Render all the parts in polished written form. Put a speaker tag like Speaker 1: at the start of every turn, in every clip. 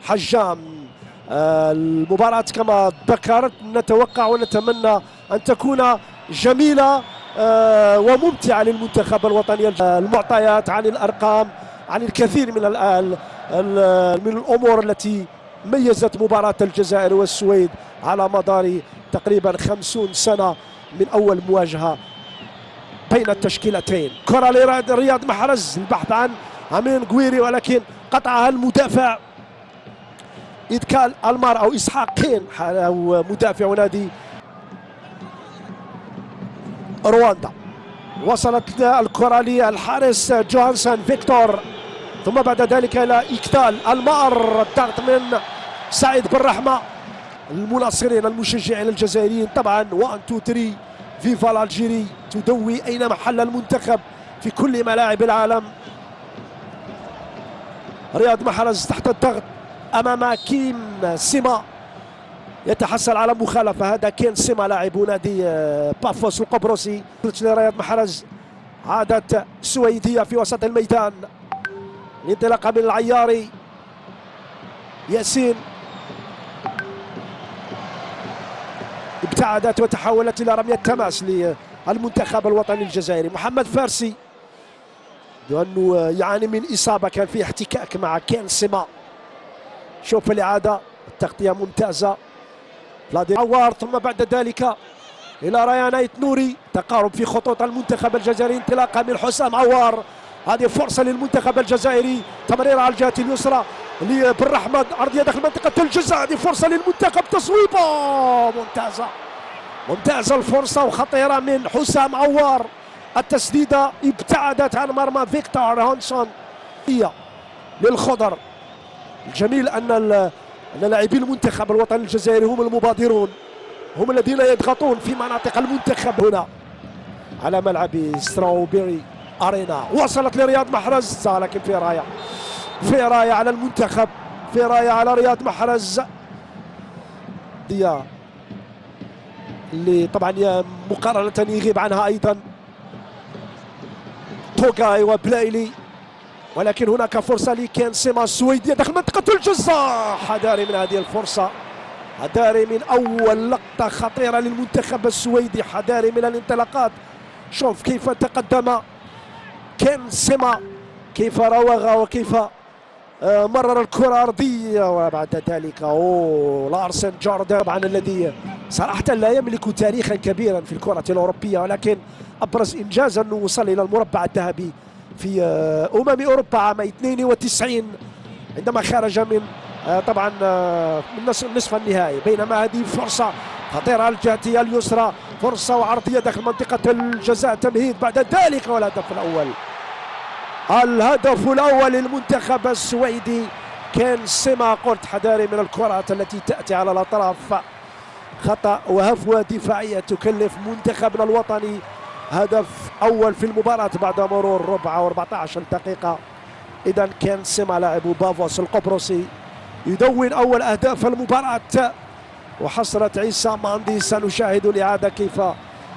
Speaker 1: حجام. المباراة كما ذكرت نتوقع ونتمنى أن تكون جميلة وممتعة للمنتخب الوطني. المعطيات عن الأرقام، عن الكثير من الأمور التي ميزت مباراة الجزائر والسويد على مدار تقريبا 50 سنة من أول مواجهة بين التشكيلتين. كرة لرياض محرز، البحث عن امين قويري ولكن قطعها المدافع إدكال المار أو إسحاق كين أو مدافع نادي رواندا. وصلت الكرة للحارس جوهانسون فيكتور، ثم بعد ذلك إلى إكتال المار. الضغط من سعيد بن رحمة. المناصرين المشجعين الجزائريين طبعا 1 2 3 فيفا الألجيري تدوي أين محل المنتخب في كل ملاعب العالم. رياض محرز تحت الضغط أمام كيم سيما، يتحصل على مخالفة. هذا كين سيما لاعب نادي بافوس القبرصي. لرياض محرز عادت سويدية في وسط الميدان، الانطلاقة من العياري ياسين، ابتعدت وتحولت إلى رمية تماس للمنتخب الوطني الجزائري. محمد فارسي لأنه يعاني من إصابة، كان في احتكاك مع كين سيما. شوف الإعادة، التغطية ممتازة. فلادي عوار، ثم بعد ذلك إلى ريان أيت نوري. تقارب في خطوط المنتخب الجزائري، انطلاقة من حسام عوار. هذه فرصة للمنتخب الجزائري، تمرير على الجهة اليسرى لبن رحمة، عرضية داخل منطقة الجزاء. هذه فرصة للمنتخب، تصويبة ممتازة ممتازة الفرصة وخطيرة من حسام عوار. التسديدة ابتعدت عن مرمى فيكتور هونسون. هي للخضر. الجميل أن لاعبي المنتخب الوطني الجزائري هم المبادرون، هم الذين يضغطون في مناطق المنتخب هنا على ملعب ستراوبيري أرينا. وصلت لرياض محرز لكن في راية على المنتخب، في راية على رياض محرز اللي طبعا مقارنة يغيب عنها أيضا توغاي وبلايلي. ولكن هناك فرصة لكين سيما السويدية داخل منطقة الجزاء. حذاري من هذه الفرصة، حذاري من أول لقطة خطيرة للمنتخب السويدي، حذاري من الانطلاقات. شوف كيف تقدم كين سيما، كيف راوغ وكيف مرر الكرة أرضية. وبعد ذلك لارسن جوردن طبعا الذي صراحة لا يملك تاريخا كبيرا في الكرة الأوروبية، ولكن أبرز إنجاز أنه وصل إلى المربع الذهبي في أوروبا عام 92 عندما خرج من طبعا من نصف النهائي. بينما هذه فرصة خطيرة على الجهة اليسرى، فرصة وعرضية داخل منطقة الجزاء، تمهيد بعد ذلك والهدف الأول. الهدف الأول للمنتخب السويدي. كان سيما قلت حذاري من الكرات التي تأتي على الأطراف. خطأ وهفوة دفاعية تكلف منتخبنا الوطني هدف أول في المباراة بعد مرور ربع و14 دقيقة. إذا كان سيما لاعب بافوس القبرصي يدون أول أهداف المباراة. وحصلت عيسى ماندي. سنشاهد الإعادة كيف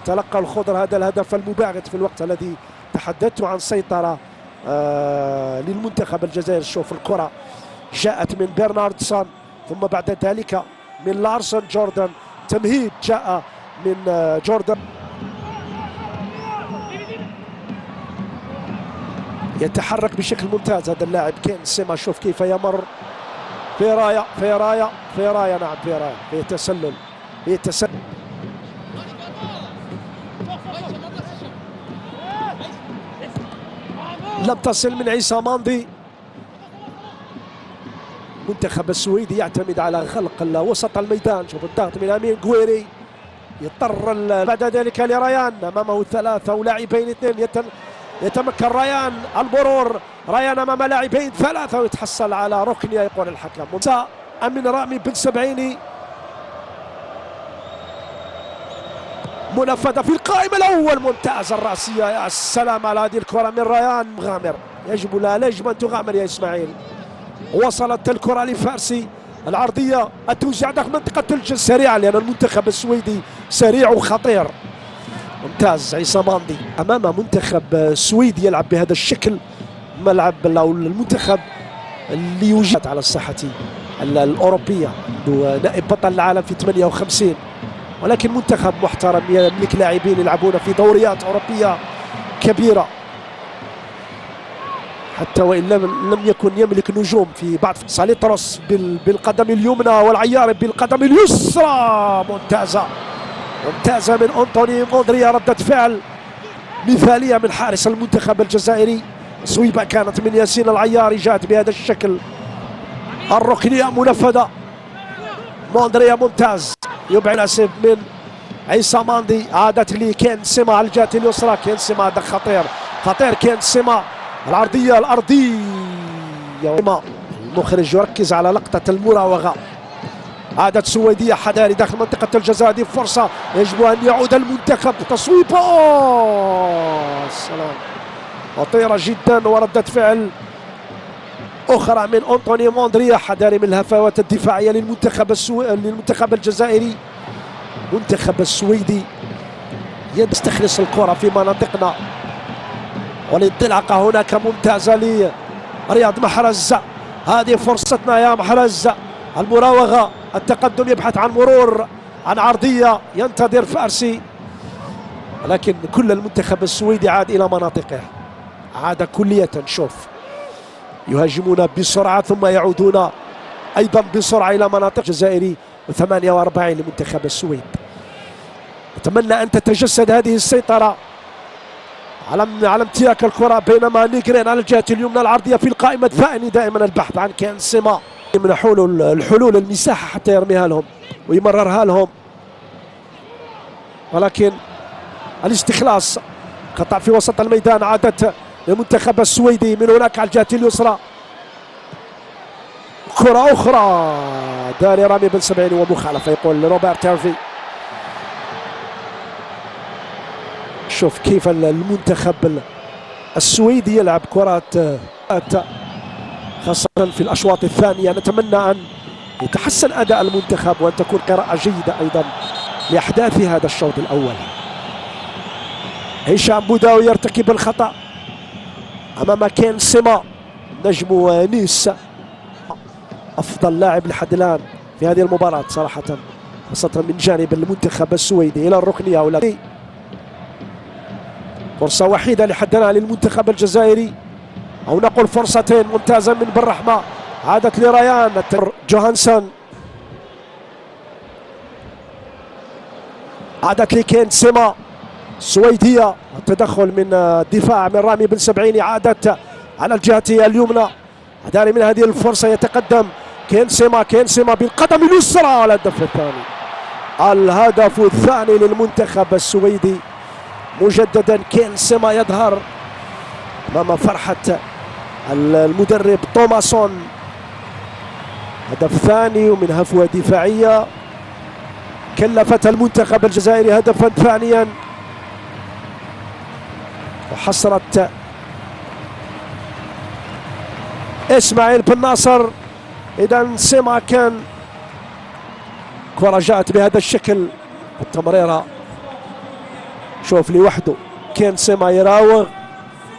Speaker 1: تلقى الخضر هذا الهدف المباغت في الوقت الذي تحدثت عن سيطرة للمنتخب الجزائري. شوف الكرة جاءت من برناردسون، ثم بعد ذلك من لارسون جوردن، تمهيد جاء من جوردن. يتحرك بشكل ممتاز هذا اللاعب كين سيما. شوف كيف يمر في راية نعم في تسلل لم تصل من عيسى ماندي. المنتخب السويدي يعتمد على خلق وسط الميدان. شوف الضغط من امين قويري، يضطر بعد ذلك لريان، امامه ثلاثة ولاعبين اثنين. يتمكن ريان المرور، ريان امام لاعبين ثلاثة ويتحصل على ركنية يقول الحكم. من رامي بن سبعيني، منفذة في القائم الأول، ممتاز الرأسية. يا سلام على هذه الكرة من ريان. غامر يجب أن تغامر يا إسماعيل. وصلت الكرة لفارسي، العرضية التوزيع داخل منطقة الجزاء سريعة لأن المنتخب السويدي سريع وخطير. ممتاز عيسى ماندي أمام منتخب سويدي يلعب بهذا الشكل. ملعب أو المنتخب اللي يوجد على الساحة الأوروبية، عنده نائب بطل العالم في 58، ولكن منتخب محترم يملك لاعبين يلعبون في دوريات أوروبية كبيرة، حتى وإن لم يكن يملك نجوم في بعض. ساليتروس بالقدم اليمنى والعيار بالقدم اليسرى، ممتازة من أنطوني موندريا، ردة فعل مثالية من حارس المنتخب الجزائري. صويبة كانت من ياسين العياري، جاءت بهذا الشكل، الركنية منفذة، موندريا ممتاز، يبعد ناسب من عيسى ماندي، عادت لي كين سيما على الجهة اليسرى، كين سيما هذا خطير كين سيما، الأرضية المخرج يركز على لقطة المراوغة. عادة سويدية حداري داخل منطقة الجزاء، هذه فرصة يجب أن يعود المنتخب، تصويبة سلام خطيرة جدا، وردة فعل أخرى من أنطوني موندريا، حداري من الهفوات الدفاعية للمنتخب الجزائري. المنتخب السويدي يستخلص الكرة في مناطقنا، والانطلاقة هناك ممتازة لرياض محرز، هذه فرصتنا يا محرز، المراوغة، التقدم، يبحث عن مرور، عن عرضية، ينتظر فارسي، لكن كل المنتخب السويدي عاد إلى مناطقه، عاد كلية. شوف يهاجمون بسرعة ثم يعودون أيضا بسرعة إلى مناطق الجزائري، 48 لمنتخب السويد. أتمنى أن تتجسد هذه السيطرة على امتلاك الكرة، بينما نيجرين على الجهة اليمنى، العرضية في القائمة الثاني، دائما البحث عن كين سيما من الحلول المساحة حتى يرميها لهم ويمررها لهم، ولكن الاستخلاص قطع في وسط الميدان، عادت للمنتخب السويدي من هناك على الجهة اليسرى، كرة أخرى داري رامي بن سبعيني ومخالفة، يقول روبرت هيرفي. شوف كيف المنتخب السويدي يلعب كرات، خاصة في الأشواط الثانية. نتمنى أن يتحسن أداء المنتخب وأن تكون قراءة جيدة أيضا لأحداث هذا الشوط الأول. هشام بوداوي يرتكب الخطأ أمام كين سيما نجم نيس، أفضل لاعب لحد الآن في هذه المباراة صراحة، خاصة من جانب المنتخب السويدي. إلى الركنية ولا فرصة وحيدة لحد الآن للمنتخب الجزائري، أو نقول فرصتين ممتازة من بن رحمة، عادت لريان جوهانسون، عادت لكين سيما سويدية، التدخل من الدفاع من رامي بن سبعيني، عادت على الجهة اليمنى، داري من هذه الفرصة، يتقدم كين سيما بالقدم اليسرى، الهدف الثاني، الهدف الثاني للمنتخب السويدي. مجددا كين سيما يظهر امام فرحة المدرب توماسون، هدف ثاني ومن هفوة دفاعية كلفت المنتخب الجزائري هدفا ثانيا، وحصرت اسماعيل بن ناصر. اذا سيما كان كرة جاءت بهذا الشكل، التمريرة شوف لوحده، كين سيما يراوغ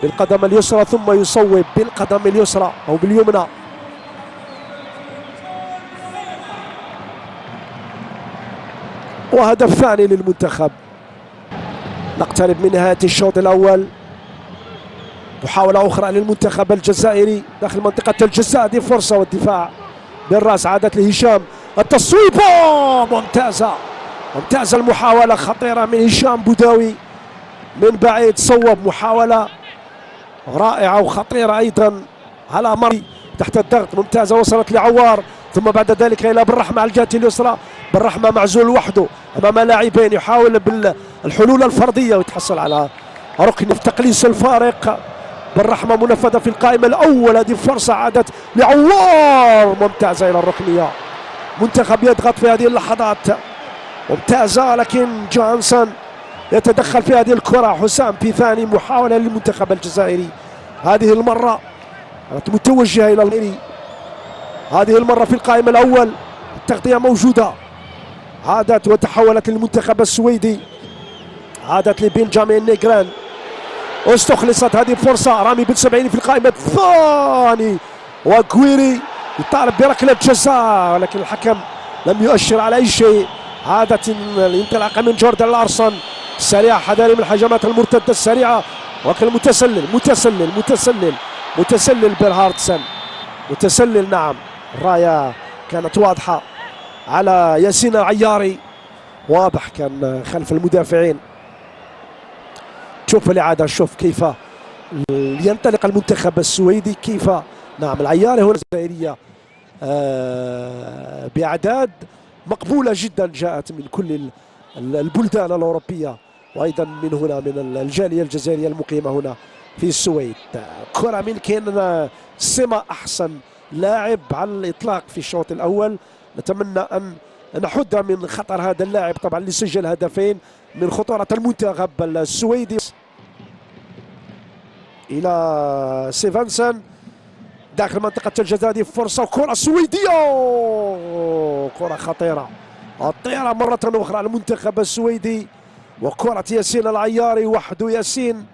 Speaker 1: بالقدم اليسرى ثم يصوب بالقدم اليسرى او باليمنى. وهدف ثاني للمنتخب. نقترب من نهاية الشوط الأول، محاولة أخرى للمنتخب الجزائري داخل منطقة الجزاء، هذه فرصة والدفاع بالراس، عادت لهشام، التصويب ممتازة المحاولة، خطيرة من هشام بوداوي من بعيد، صوب محاولة رائعة وخطيرة أيضا على مري تحت الضغط، ممتازة، وصلت لعوار ثم بعد ذلك إلى بن رحمة على الجهة اليسرى، بن رحمة معزول وحده أمام لاعبين، يحاول بالحلول الفردية ويتحصل على ركن في تقليص الفارق. بن رحمة منفذة في القائمة الأول، هذه فرصة عادت لعوار ممتازة إلى الركنية. منتخب يضغط في هذه اللحظات ممتازة، لكن جوهانسون يتدخل في هذه الكرة. حسام في ثاني محاولة للمنتخب الجزائري، هذه المرة متوجهة إلى الغيري، هذه المرة في القائمة الأول، التغطية موجودة، عادت وتحولت للمنتخب السويدي، عادت لبنجامين نيجران، استخلصت هذه الفرصة. رامي بن سبعيني في القائمة الثاني، وغويري يطالب بركلة جزاء، ولكن الحكم لم يؤشر على أي شيء. عادة الانطلاقة من جوردان لارسون السريعة، حذاري من الهجمات المرتدة السريعة، ولكن متسلل بيرهاردسن، متسلل. نعم، الراية كانت واضحة على ياسين العياري، واضح كان خلف المدافعين. شوف الإعادة، شوف كيف ينطلق المنتخب السويدي، كيف نعم العياري هنا الجزائرية بأعداد مقبولة جدا جاءت من كل البلدان الأوروبية، وأيضا من هنا من الجالية الجزائرية المقيمة هنا في السويد. كرة من كان سما أحسن لاعب على الإطلاق في الشوط الأول. نتمنى أن نحد من خطر هذا اللاعب طبعا اللي سجل هدفين من خطورة المنتخب السويدي. إلى سيفنسن داخل منطقة الجزاء، هذه فرصة وكرة سويدية، كرة خطيرة الطيرة مرة أخرى على المنتخب السويدي، وكرة ياسين العياري وحده. ياسين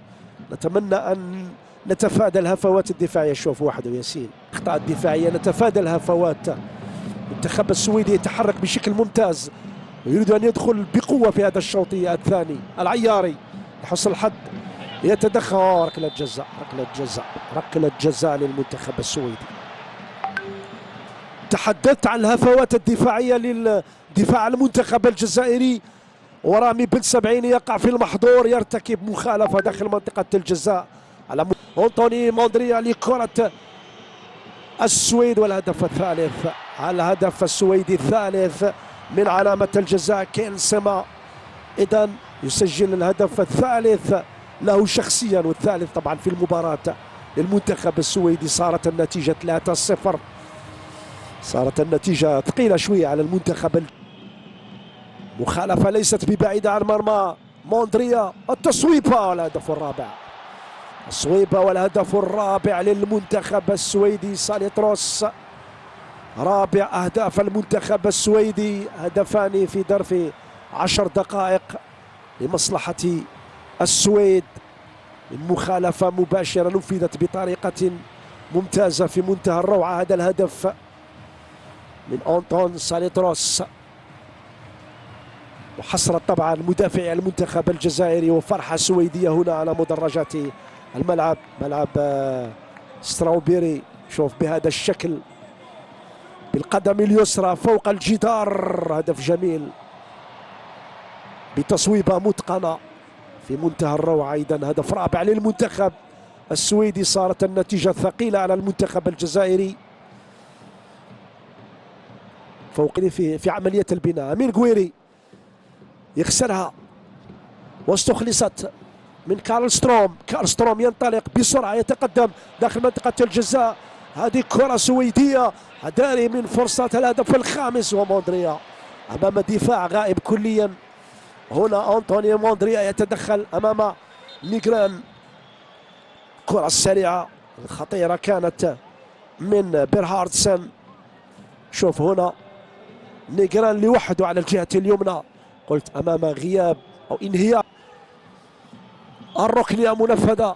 Speaker 1: نتمنى أن نتفادى الهفوات الدفاعية. شوف وحده ياسين، أخطاء الدفاعية نتفادى الهفوات. المنتخب السويدي يتحرك بشكل ممتاز ويريد أن يدخل بقوة في هذا الشوط الثاني. العياري يحصل الحد، يتدخل، ركلة جزاء للمنتخب السويدي. تحدثت عن الهفوات الدفاعية للدفاع المنتخب الجزائري، ورامي بن سبعين يقع في المحظور، يرتكب مخالفة داخل منطقة الجزاء على أنطوني موندريا لكرة السويد، والهدف الثالث، الهدف السويدي الثالث من علامة الجزاء كين سما. إذن يسجل الهدف الثالث له شخصيا، والثالث طبعا في المباراة للمنتخب السويدي. صارت النتيجة 3-0، صارت النتيجة ثقيلة شوية على المنتخب. مخالفة ليست ببعيدة عن مرمى موندريا، التصويبة والهدف الرابع، الصويبة والهدف الرابع للمنتخب السويدي. ساليتروس رابع أهداف المنتخب السويدي، هدفان في ظرف 10 دقائق لمصلحة السويد. المخالفة مباشرة نفذت بطريقة ممتازة في منتهى الروعة. هذا الهدف من أنطون ساليتروس، وحسرت طبعا مدافعي المنتخب الجزائري، وفرحة سويدية هنا على مدرجات الملعب، ملعب ستراوبيري. شوف بهذا الشكل بالقدم اليسرى فوق الجدار، هدف جميل بتصويبة متقنة في منتهى الروعة. أيضا هدف رابع للمنتخب السويدي. صارت النتيجة ثقيلة على المنتخب الجزائري فوق في عملية البناء. أمين غويري يخسرها واستخلصت من كارلستروم ينطلق بسرعة، يتقدم داخل منطقة الجزاء. هذه كرة سويدية، هداري من فرصة الهدف الخامس، وموندريا أمام دفاع غائب كليا. هنا أنطونيو موندريا يتدخل أمام نيغران. كرة السريعة الخطيرة كانت من بيرهاردسن. شوف هنا نيغران لوحده على الجهة اليمنى، قلت أمام غياب أو انهيار. الركنية منفذة،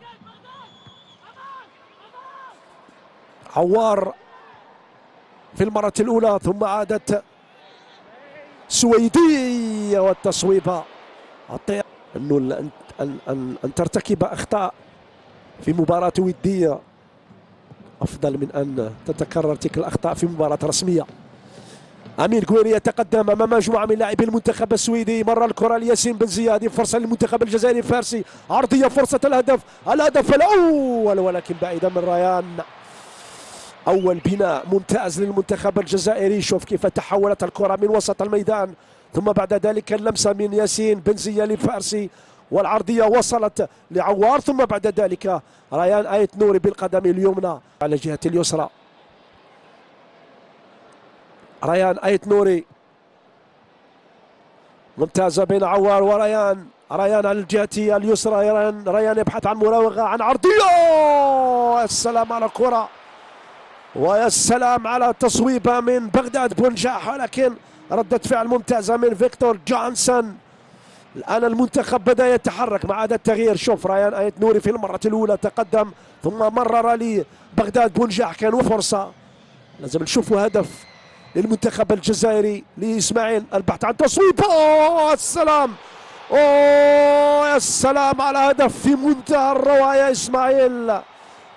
Speaker 1: عوار في المرة الأولى ثم عادت سويدية، والتصويبة أنه أن ترتكب أخطاء في مباراة ودية أفضل من أن تتكرر تلك الأخطاء في مباراة رسمية. أمين غويري يتقدم أمام مجموعة من لاعبي المنتخب السويدي، مرة الكرة لياسين بن زياد، فرصة للمنتخب الجزائري الفارسي، عرضية، فرصة الهدف الأول، ولكن بعيدا من ريان. أول بناء ممتاز للمنتخب الجزائري. شوف كيف تحولت الكرة من وسط الميدان، ثم بعد ذلك اللمسة من ياسين بن زياد الفارسي، والعرضية وصلت لعوار، ثم بعد ذلك ريان آيت نوري بالقدم اليمنى على الجهة اليسرى. ريان آيت نوري ممتازة بين عوار وريان. ريان على الجهة اليسرى، ريان يبحث عن مراوغة، عن عرضية. السلام على الكرة، ويا السلام على تصويبة من بغداد بنجاح، ولكن ردة فعل ممتازة من فيكتور جونسون. الآن المنتخب بدأ يتحرك مع هذا التغيير. شوف ريان آية نوري في المرة الأولى تقدم ثم مرر لبغداد بونجاح، كان فرصة. لازم نشوفوا هدف للمنتخب الجزائري لإسماعيل، البحث عن تصويب. أوه السلام، أوه يا سلام على هدف في منتهى الروعة يا إسماعيل،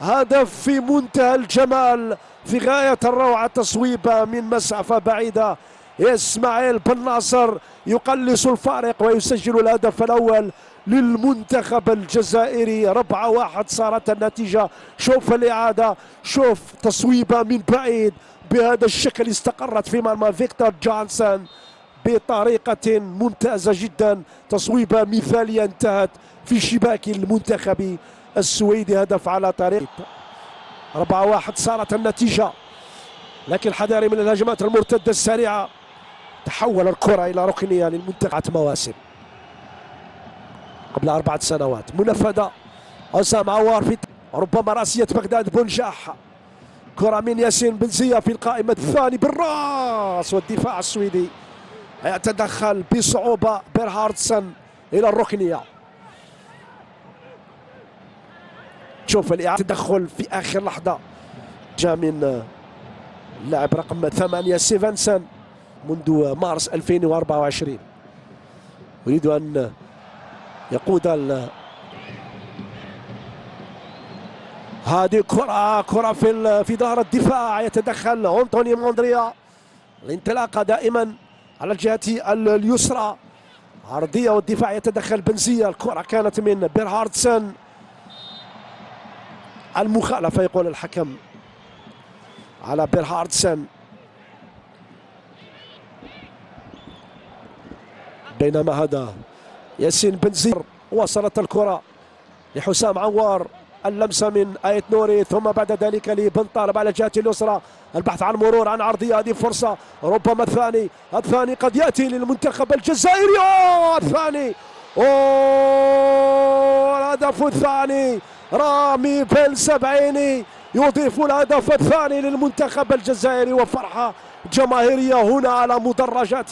Speaker 1: هدف في منتهى الجمال في غاية الروعة، تصويبة من مسافة بعيدة. إسماعيل بن ناصر يقلص الفارق ويسجل الهدف الأول للمنتخب الجزائري. 4-1 صارت النتيجة. شوف الإعادة، شوف تصويبة من بعيد بهذا الشكل استقرت في مرمى فيكتور جونسون بطريقة ممتازة جدا، تصويبة مثالية انتهت في شباك المنتخب السويدي. هدف على طريق 4-1 صارت النتيجة، لكن حذاري من الهجمات المرتدة السريعة. تحول الكرة إلى ركنية للمنتخب مواسم قبل 4 سنوات. منفذة حسام عوار في ربما رأسية بغداد بونجاح، كرة من ياسين بن زيا في القائمة الثاني بالراس، والدفاع السويدي يتدخل بصعوبة. بيرهاردسون إلى الركنية. شوف الإعادة تدخل في آخر لحظة جاء من اللاعب رقم 8 سيفنسون منذ مارس 2024، يريد أن يقود هذه كرة في ظهر الدفاع، يتدخل أنطوني موندريا. الانطلاقة دائما على الجهة اليسرى، عرضية والدفاع يتدخل بنزية. الكرة كانت من بيرهاردسون، المخالفة يقول الحكم على بيرهاردسون. بينما هذا ياسين بن زير، وصلت الكرة لحسام عوار، اللمسة من آية نوري ثم بعد ذلك لبن طالب على الجهة اليسرى، البحث عن مرور عن عرضية. هذه فرصة ربما الثاني قد يأتي للمنتخب الجزائري. الثاني، الهدف الثاني، رامي بن يضيف الهدف الثاني للمنتخب الجزائري، وفرحة جماهيرية هنا على مدرجات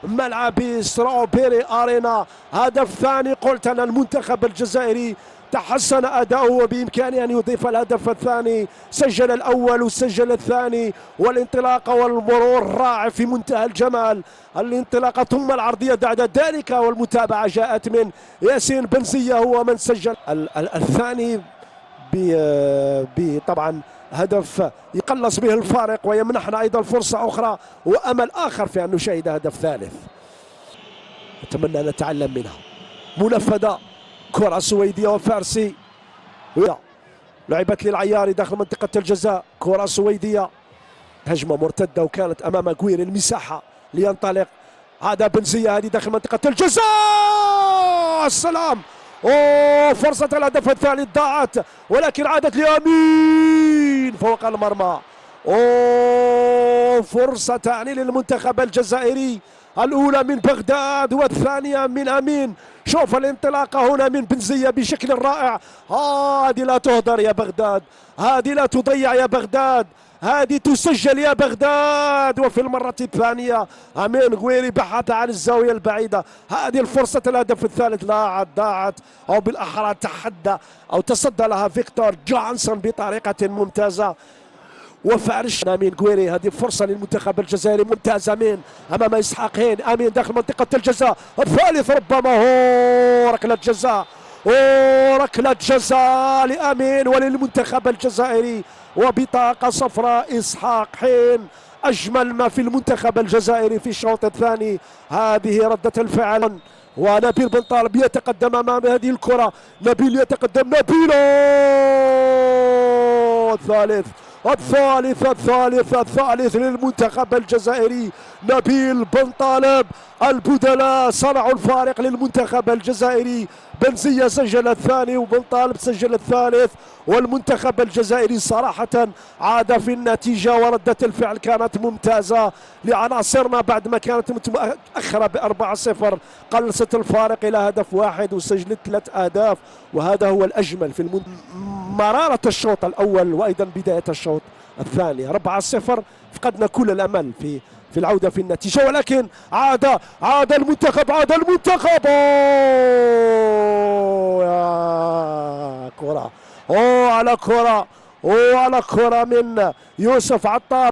Speaker 1: ملعب ستروبيري أرينا. هدف ثاني، قلت أنا المنتخب الجزائري تحسن أداؤه وبإمكانه أن يضيف الهدف الثاني. سجل الأول وسجل الثاني، والانطلاقة والمرور رائع في منتهى الجمال. الانطلاقة ثم العرضية بعد ذلك، والمتابعة جاءت من ياسين بن زيا، هو من سجل الثاني طبعا هدف يقلص به الفارق ويمنحنا أيضا فرصة أخرى وأمل آخر في أن نشاهد هدف ثالث. أتمنى أن نتعلم منها. منفذة، كرة سويدية وفارسي، لعبت للعياري داخل منطقة الجزاء. كرة سويدية، هجمة مرتدة وكانت أمام كوير المساحة لينطلق. هذا بنزية، هذه داخل منطقة الجزاء. السلام، فرصة الهدف الثالث ضاعت، ولكن عادت لأمين فوق المرمى. فرصتان للمنتخب الجزائري، الأولى من بغداد والثانية من أمين. شوف الانطلاقة هنا من بنزية بشكل رائع. هذه لا تهدر يا بغداد، هذه لا تضيع يا بغداد، هذه تسجل يا بغداد. وفي المرة الثانية أمين غويري بحث عن الزاوية البعيدة. هذه الفرصة الهدف الثالث ضاعت، أو بالأحرى تحدى أو تصدى لها فيكتور جونسون بطريقة ممتازة. وفارش أمين غويري، هذه فرصة للمنتخب الجزائري ممتازة. أمين أمام إسحاق هين، أمين داخل منطقة الجزاء، الثالث ربما هو ركلة جزاء، ركلة جزاء لأمين وللمنتخب الجزائري، وبطاقة صفراء إسحاق حين. أجمل ما في المنتخب الجزائري في الشوط الثاني هذه ردة الفعل. ونبيل بن طالب يتقدم أمام هذه الكرة، نبيل يتقدم، نبيل الثالث للمنتخب الجزائري. نبيل بن طالب، البدلاء صنعوا الفارق للمنتخب الجزائري. بنزية سجل الثاني وبن طالب سجل الثالث، والمنتخب الجزائري صراحة عاد في النتيجة، وردة الفعل كانت ممتازة لعناصرنا بعد ما كانت متأخرة ب4-0، قلصت الفارق إلى هدف واحد وسجلت 3 أهداف، وهذا هو الأجمل في مرارة الشوط الأول وأيضا بداية الشوط الثانية. 4-0. فقدنا كل الأمل في العودة في النتيجة، ولكن عاد المنتخب. يا كرة، على كرة من يوسف عطار.